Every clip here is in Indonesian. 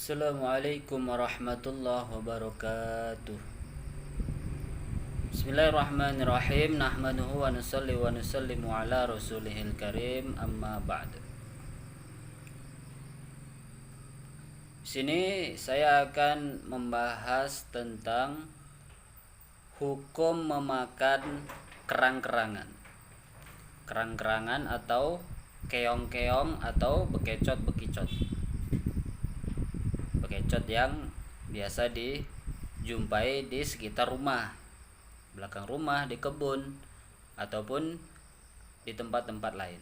Assalamualaikum warahmatullahi wabarakatuh. Bismillahirrahmanirrahim. Nahmaduhu wa nusalli wa nusallimu ala rasulihil karim, amma ba'd. Sini saya akan membahas tentang hukum memakan kerang-kerangan. Kerang-kerangan atau keong-keong atau bekecot-bekicot. Bekecot yang biasa dijumpai di sekitar rumah, belakang rumah, di kebun, ataupun di tempat-tempat lain.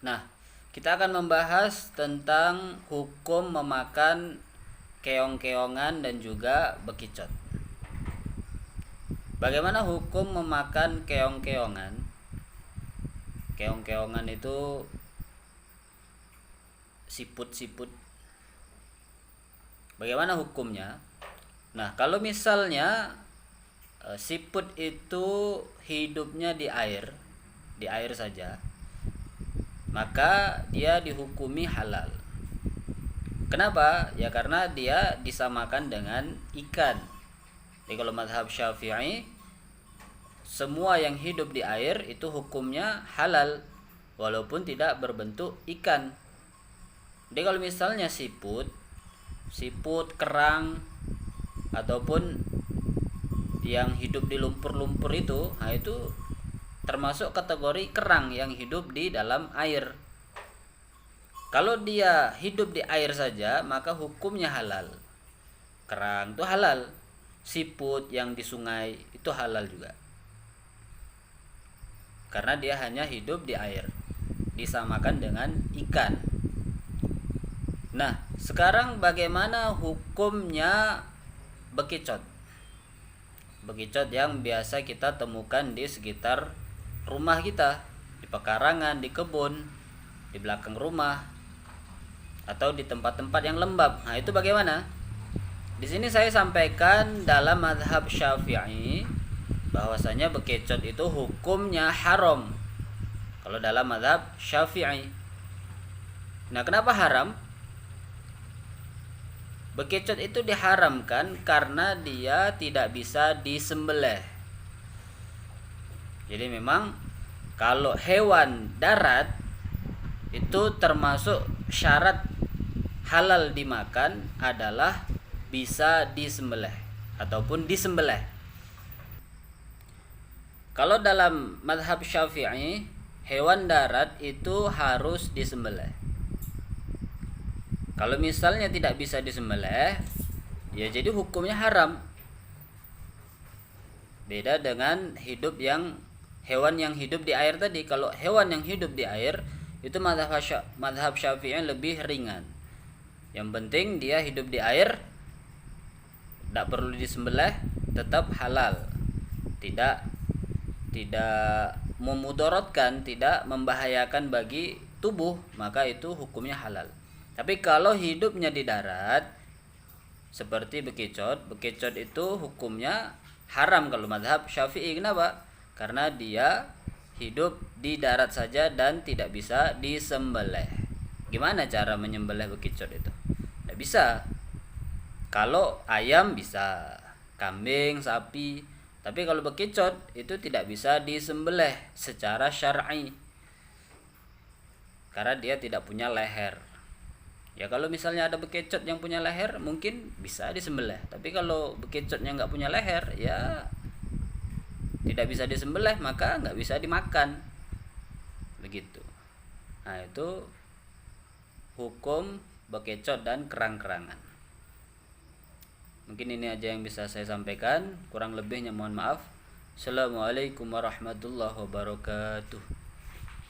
Nah, kita akan membahas tentang hukum memakan keong-keongan dan juga bekicot. Bagaimana hukum memakan keong-keongan? Keong-keongan itu siput-siput. Bagaimana hukumnya? Nah, kalau misalnya siput itu hidupnya di air saja, maka dia dihukumi halal. Kenapa? Ya karena dia disamakan dengan ikan. Jadi kalau mazhab Syafi'i, semua yang hidup di air itu hukumnya halal walaupun tidak berbentuk ikan. Jadi kalau misalnya siput, kerang, ataupun yang hidup di lumpur-lumpur itu, nah itu termasuk kategori kerang yang hidup di dalam air. Kalau dia hidup di air saja, maka hukumnya halal. Kerang itu halal, siput yang di sungai itu halal juga, karena dia hanya hidup di air, disamakan dengan ikan. Nah, sekarang bagaimana hukumnya bekicot? Bekicot yang biasa kita temukan di sekitar rumah kita, di pekarangan, di kebun, di belakang rumah, atau di tempat-tempat yang lembab. Nah, itu bagaimana? Di sini saya sampaikan dalam mazhab Syafi'i bahwasanya bekicot itu hukumnya haram. Kalau dalam mazhab Syafi'i. Nah, kenapa haram? Bekicot itu diharamkan karena dia tidak bisa disembelih. Jadi memang kalau hewan darat itu termasuk syarat halal dimakan adalah bisa disembelih ataupun disembelih. Kalau dalam mazhab Syafi'i, hewan darat itu harus disembelih. Kalau misalnya tidak bisa disembelih, ya jadi hukumnya haram. Beda dengan hewan yang hidup di air tadi. Kalau hewan yang hidup di air itu mazhab Syafi'i lebih ringan. Yang penting dia hidup di air, tidak perlu disembelih, tetap halal. Tidak memudaratkan, tidak membahayakan bagi tubuh, maka itu hukumnya halal. Tapi kalau hidupnya di darat seperti bekicot itu hukumnya haram kalau mazhab Syafi'i. Kenapa? Karena dia hidup di darat saja dan tidak bisa disembelih. Gimana cara menyembelih bekicot itu? Tidak bisa. Kalau ayam bisa, kambing, sapi, tapi kalau bekicot itu tidak bisa disembelih secara syar'i karena dia tidak punya leher. Ya kalau misalnya ada bekicot yang punya leher mungkin bisa disembelih, tapi kalau bekicotnya nggak punya leher ya tidak bisa disembelih, maka nggak bisa dimakan, begitu. Nah, itu hukum bekicot dan kerang-kerangan. Mungkin ini aja yang bisa saya sampaikan, kurang lebihnya mohon maaf. Assalamualaikum warahmatullahi wabarakatuh.